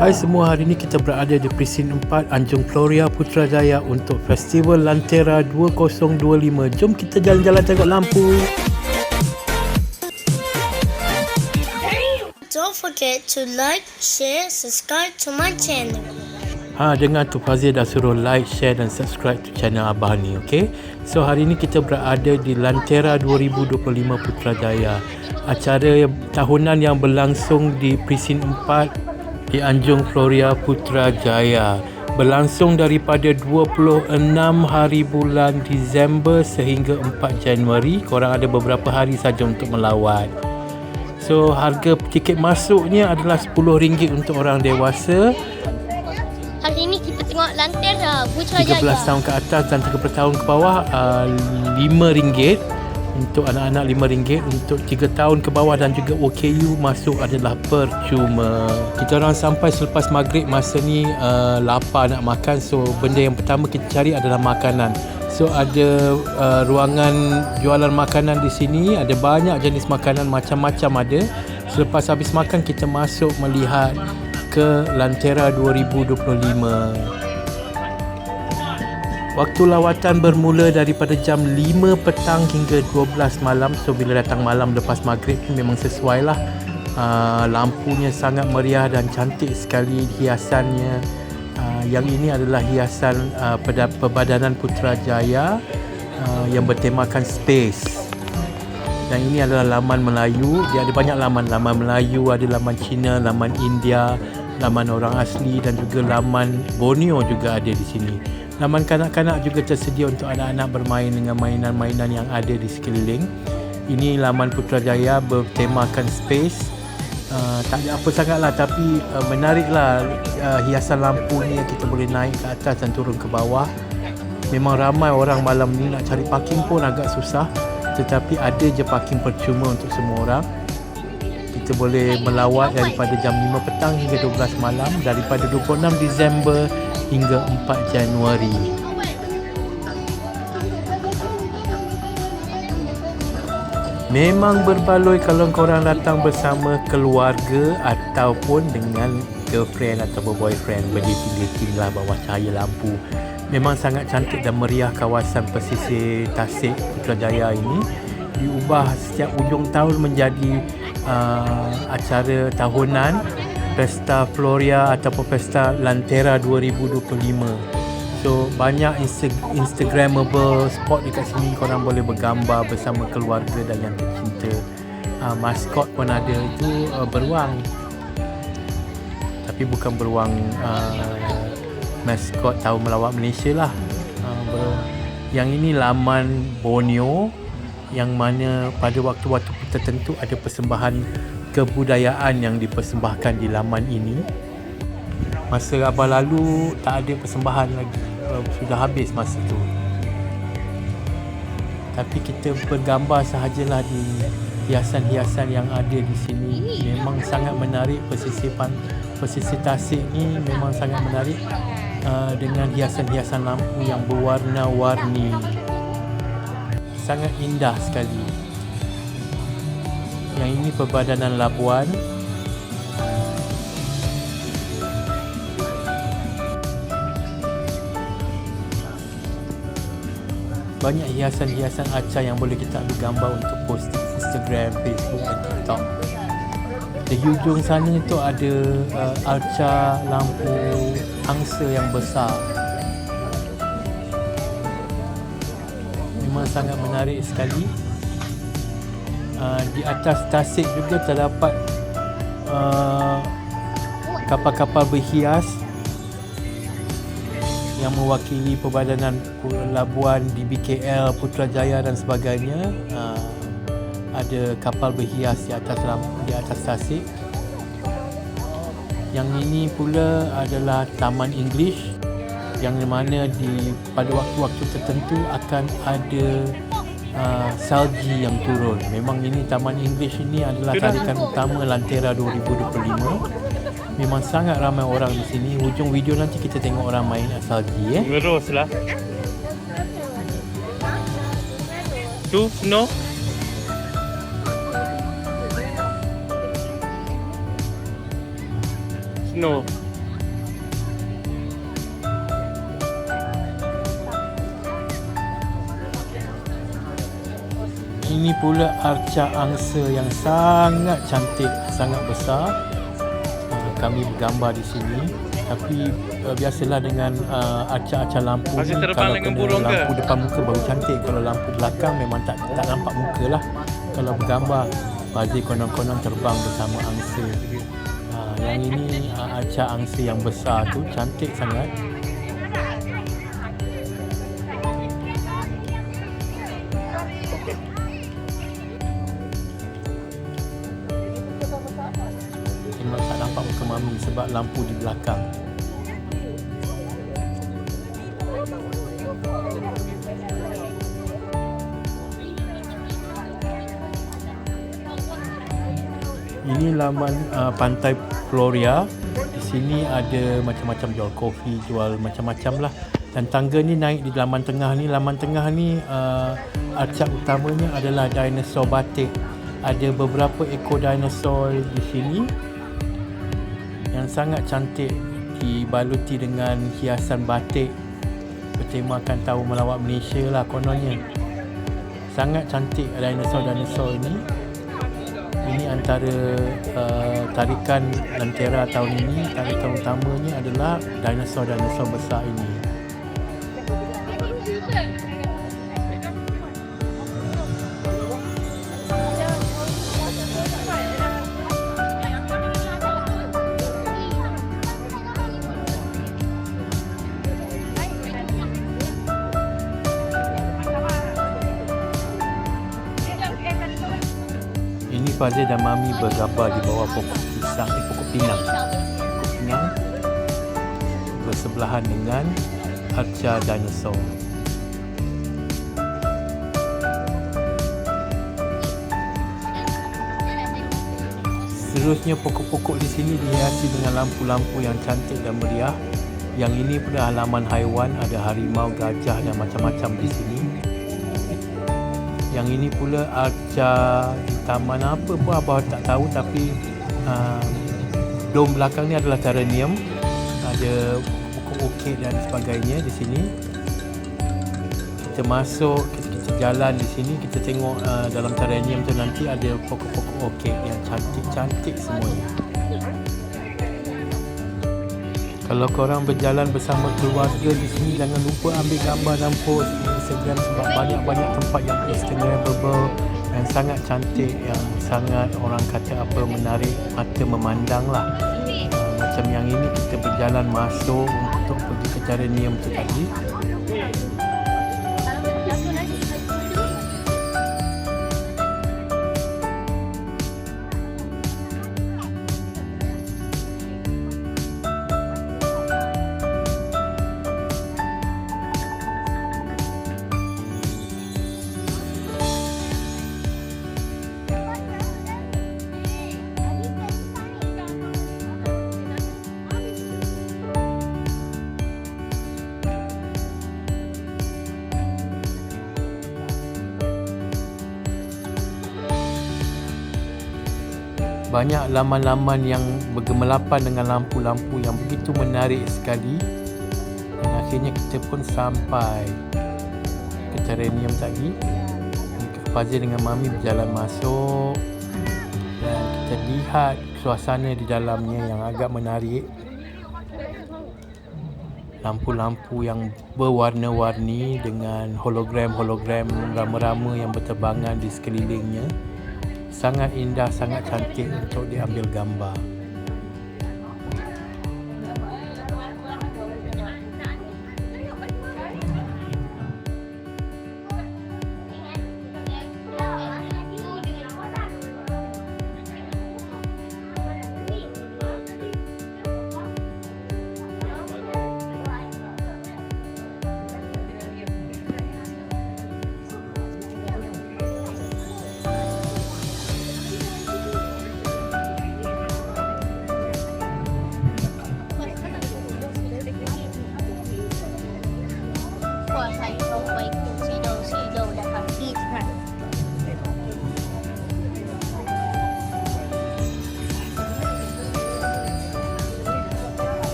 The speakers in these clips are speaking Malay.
Hai semua, hari ini kita berada di Presin 4 Anjung Floria Putrajaya untuk Festival Lantera 2025. Jom kita jalan-jalan tengok lampu. Don't forget to like, share, subscribe to my channel. Dengar tu Fazil dah suruh like, share dan subscribe to channel Abah ni, okay? So hari ini kita berada di Lantera 2025 Putrajaya. Acara tahunan yang berlangsung di Presin 4 di Anjung Floria Putrajaya. Berlangsung daripada 26 hari bulan Disember sehingga 4 Januari. Korang ada beberapa hari saja untuk melawat. So harga tiket masuknya adalah RM10 untuk orang dewasa, Hari ini kita tengok Lantera Putrajaya. 13 tahun ke atas dan 30 tahun ke bawah RM5. Untuk anak-anak RM5. Untuk 3 tahun ke bawah dan juga OKU masuk adalah percuma. Kita orang sampai selepas maghrib, masa ni lapar nak makan. So benda yang pertama kita cari adalah makanan. So ada ruangan jualan makanan di sini. Ada banyak jenis makanan, macam-macam ada. Selepas habis makan kita masuk melihat ke Lantera 2025. Waktu lawatan bermula daripada jam 5 petang hingga 12 malam. So bila datang malam lepas maghrib memang sesuai lah. Lampunya sangat meriah dan cantik sekali hiasannya. Yang ini adalah hiasan Perbadanan Putrajaya yang bertemakan space. Dan ini adalah laman Melayu. Dia ada banyak laman. Laman Melayu, ada laman Cina, laman India, laman orang asli dan juga laman Borneo juga ada di sini. Laman kanak-kanak juga tersedia untuk anak-anak bermain dengan mainan-mainan yang ada di sekeliling. Ini laman Putrajaya bertemakan space. Tak ada apa sangatlah, tapi menariklah hiasan lampu ni yang kita boleh naik ke atas dan turun ke bawah. Memang ramai orang malam ni, nak cari parking pun agak susah. Tetapi ada je parking percuma untuk semua orang. Kita boleh melawat daripada jam 5 petang hingga 12 malam, daripada 26 Disember hingga 4 Januari. Memang berbaloi kalau korang datang bersama keluarga ataupun dengan girlfriend atau boyfriend. Berdating lah bawah cahaya lampu. Memang sangat cantik dan meriah kawasan pesisir Tasik Putrajaya ini. Diubah setiap hujung tahun menjadi acara tahunan Pesta Floria ataupun Pesta Lantera 2025. So banyak Instagramable spot dekat sini. Korang boleh bergambar bersama keluarga dan yang tercinta. Maskot pun ada, itu beruang. Tapi bukan beruang maskot Tahun Melawat Malaysia lah. Yang ini laman Borneo, yang mana pada waktu-waktu tertentu ada persembahan kebudayaan yang dipersembahkan di laman ini. Masa Abah lalu tak ada persembahan lagi, sudah habis masa tu. Tapi kita bergambar sahajalah di hiasan-hiasan yang ada di sini. Memang sangat menarik. Pesisir Tasik ni memang sangat menarik, dengan hiasan-hiasan lampu yang berwarna-warni. Sangat indah sekali. Yang ini Perbadanan Labuan. Banyak hiasan-hiasan acah yang boleh kita ambil gambar untuk post Instagram, Facebook dan TikTok. Di hujung sana tu ada arca lampu angsa yang besar. Memang sangat menarik sekali. Di atas tasik juga terdapat kapal-kapal berhias yang mewakili Perbadanan Labuan, DBKL, Putrajaya dan sebagainya. Ada kapal berhias di atas tasik. Yang ini pula adalah Taman English, yang mana pada waktu-waktu tertentu akan ada salji yang turun. Memang ini Taman English ini adalah tarikan utama Lantera 2025. Memang sangat ramai orang di sini. Hujung video nanti kita tengok orang main salji. Terus lah. Tu, no. Snow. ini pula arca angsa yang sangat cantik, sangat besar. Kami bergambar di sini. Tapi biasalah dengan arca-arca lampu Masih ni, terbang kalau dengan kena burung ke? lampu depan muka baru cantik. Kalau lampu belakang memang tak nampak muka lah. Kalau bergambar, Fazil konon-konon terbang bersama angsa. Yang ini arca angsa yang besar tu, cantik sangat. Memang tak nampak muka Mami sebab lampu di belakang. Ini laman Pantai Floria. Di sini ada macam-macam jual kopi, jual macam-macam lah. Dan tangga ni naik di laman tengah ni. Laman tengah ni arca utamanya adalah dinosaur batik. Ada beberapa ekor dinosaur di sini yang sangat cantik, dibaluti dengan hiasan batik bertemakan Tahu Melawat Malaysia lah kononnya. Sangat cantik dinosaur-dinosaur ini. Ini antara tarikan Lentera tahun ini. Tarikan utamanya adalah dinosaur-dinosaur besar ini. Ini Fazil dan Mami bergambar di bawah pokok pinang. Pokok pinang bersebelahan dengan arca dinosaur. Seterusnya pokok-pokok di sini dihiasi dengan lampu-lampu yang cantik dan meriah. Yang ini pula halaman haiwan, ada harimau, gajah dan macam-macam di sini. Yang ini pula arca di taman apa pun Abah tak tahu, tapi dom belakang ni adalah terrarium. Ada pokok orkid dan sebagainya di sini. Kita masuk, kita jalan di sini, kita tengok dalam terrarium tu nanti ada pokok-pokok orkid yang cantik-cantik semuanya. Kalau korang berjalan bersama keluarga di sini, jangan lupa ambil gambar dan post di Instagram sebab banyak-banyak tempat yang Instagramable yang sangat cantik, yang sangat orang kata apa, menarik mata memandang lah. Macam yang ini kita berjalan masuk untuk pergi ke terrarium tu tadi. Banyak laman-laman yang bergemelapan dengan lampu-lampu yang begitu menarik sekali. Dan akhirnya kita pun sampai ke terrarium tadi. Fazil dengan Mami berjalan masuk dan kita lihat suasana di dalamnya yang agak menarik. Lampu-lampu yang berwarna-warni dengan hologram-hologram rama-rama yang berterbangan di sekelilingnya. Sangat indah, sangat cantik untuk diambil gambar.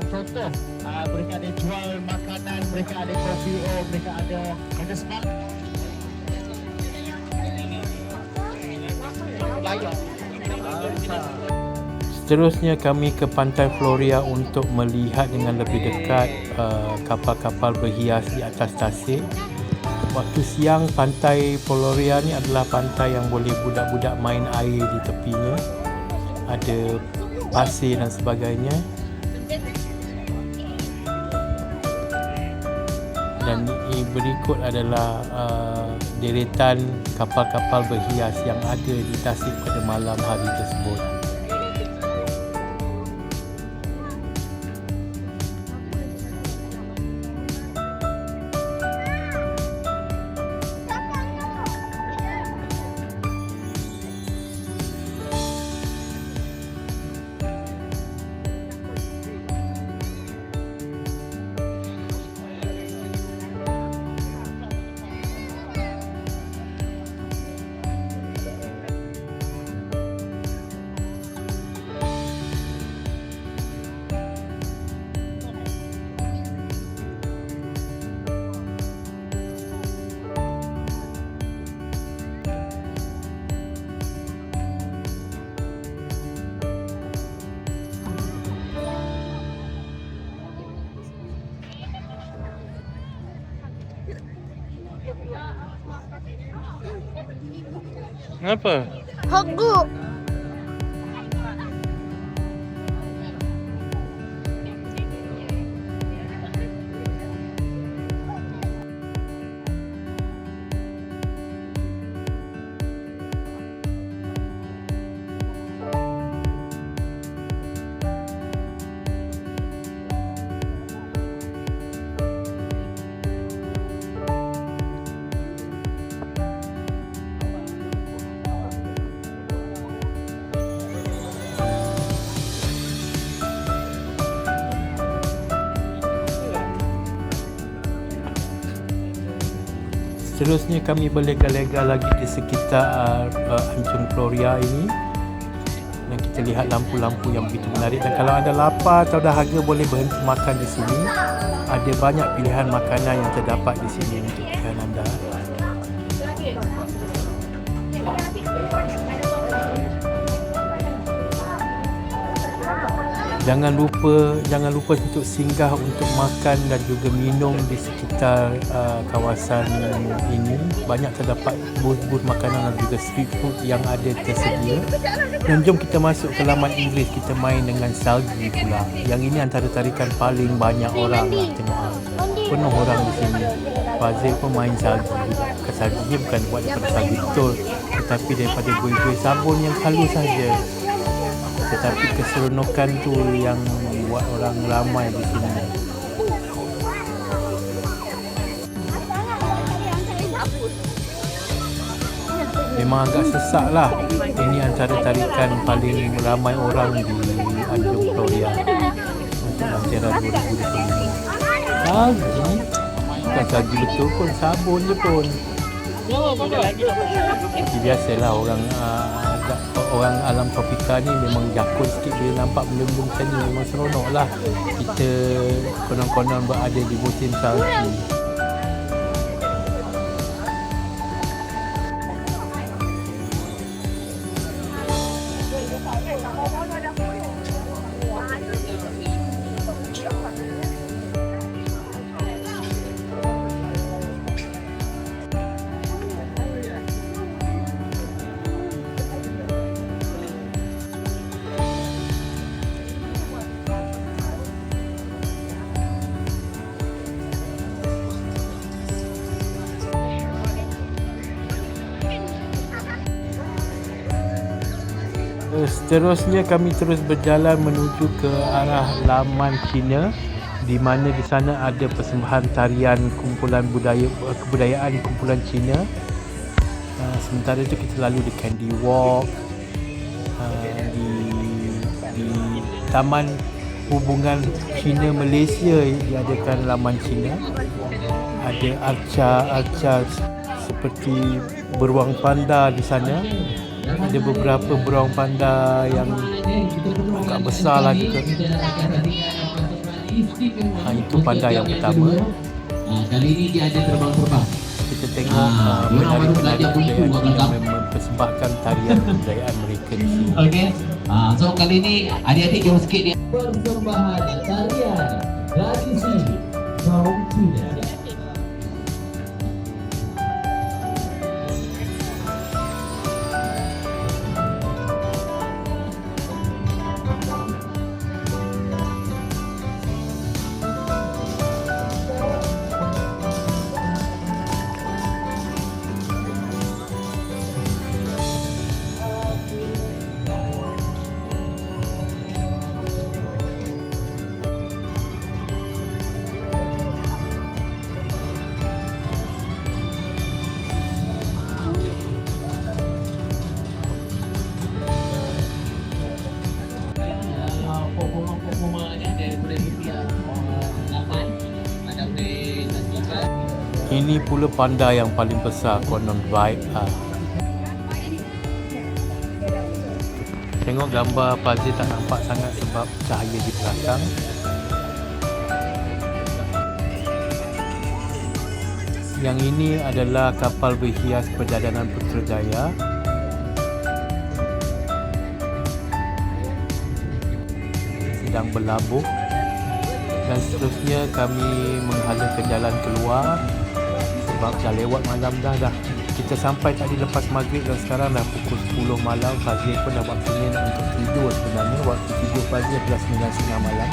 contoh mereka ada jual makanan, mereka ada kopi, mereka ada sebab Seterusnya kami ke Pantai Floria untuk melihat dengan lebih dekat kapal-kapal berhias di atas tasik. Waktu siang, Pantai Floria ni adalah pantai yang boleh budak-budak main air di tepinya. Ada pasir dan sebagainya. Dan berikut adalah deretan kapal-kapal berhias yang ada di tasik pada malam hari tersebut. Kenapa? Hagu. Seterusnya kami berlega-lega lagi di sekitar Anjung Floria ini, dan kita lihat lampu-lampu yang begitu menarik. Dan kalau anda lapar atau dahaga, boleh berhenti makan di sini. Ada banyak pilihan makanan yang terdapat di sini untuk pilihan anda. Jangan lupa untuk singgah untuk makan dan juga minum di sekitar kawasan ini. Banyak terdapat booth-booth makanan dan juga street food yang ada tersedia. Dan jom kita masuk ke laman Inggeris, kita main dengan salji pula. Yang ini antara tarikan paling banyak orang lah tengok. Penuh orang di sini. Fazil pun main salji juga. Saljinya bukan buat daripada salji betul, tetapi daripada buih-buih sabun yang halus saja. Tetapi keseronokan tu yang buat orang ramai di sini. Memang agak sesak lah. Ini antara tarikan paling ramai orang di Anjung Floria untuk Lantiran 2025. Salji? Bukan salji betul pun, sabun je pun. Jadi biasalah orang alam tropika ni memang jakun sikit bila nampak benda-benda macam ni, memang seronok lah kita konon-konon berada di musim salji. Seterusnya kami terus berjalan menuju ke arah laman Cina, di mana di sana ada persembahan tarian kumpulan kebudayaan kumpulan Cina. Sementara itu kita lalu di Candy Walk, di Taman Hubungan Cina Malaysia diadakan laman Cina. Ada arca seperti beruang panda di sana. Ada beberapa beruang panda yang agak besar lah juga. Itu panda yang pertama. Kali ini dia ada terbang-terbang. Kita tengok penari-penari budaya yang mempersembahkan tarian kebudayaan mereka di sini. Okey. So kali ini adik-adik jom sikit dia. Persembahan tarian tradisi kaum Cina. Ini pula panda yang paling besar konon baik. Tengok gambar Fazil tak nampak sangat sebab cahaya di belakang. Yang ini adalah kapal berhias Perjalanan Putrajaya. Sedang berlabuh. Dan seterusnya kami menghala ke jalan keluar sebab dah lewat malam dah. Kita sampai tadi lepas maghrib dan sekarang dah pukul 10 malam. Fazil pun dah waktunya untuk tidur sebenarnya. Waktu tidur Fazil adalah 9.30 malam.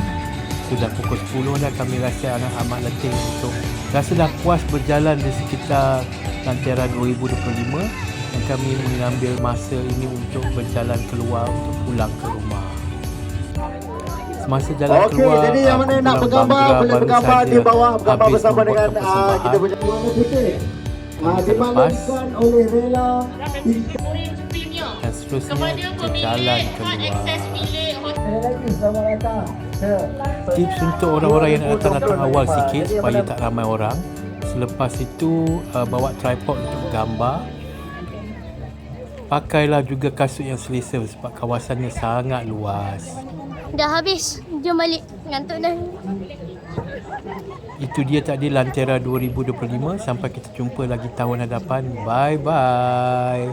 Sudah pukul 10 dah, kami rasa amat letih untuk rasa dah puas berjalan di sekitar Lantera 2025 dan kami mengambil masa ini untuk berjalan keluar untuk pulang ke rumah. Semasa jalan keluar, jadi yang mana nak bergambar boleh bergambar di bawah, bergambar bersama dengan kita punya warna putih. Dimaklumkan oleh Rela dan seterusnya kita jalan keluar. Selamat datang. Tips untuk orang-orang yang datang awal sikit supaya tak ramai orang. Selepas itu bawa tripod untuk gambar. Pakailah juga kasut yang selesa sebab kawasannya sangat luas. Dah habis. Jom balik. Ngantuk dah. Itu dia tadi Lantera 2025. Sampai kita jumpa lagi tahun hadapan. Bye-bye.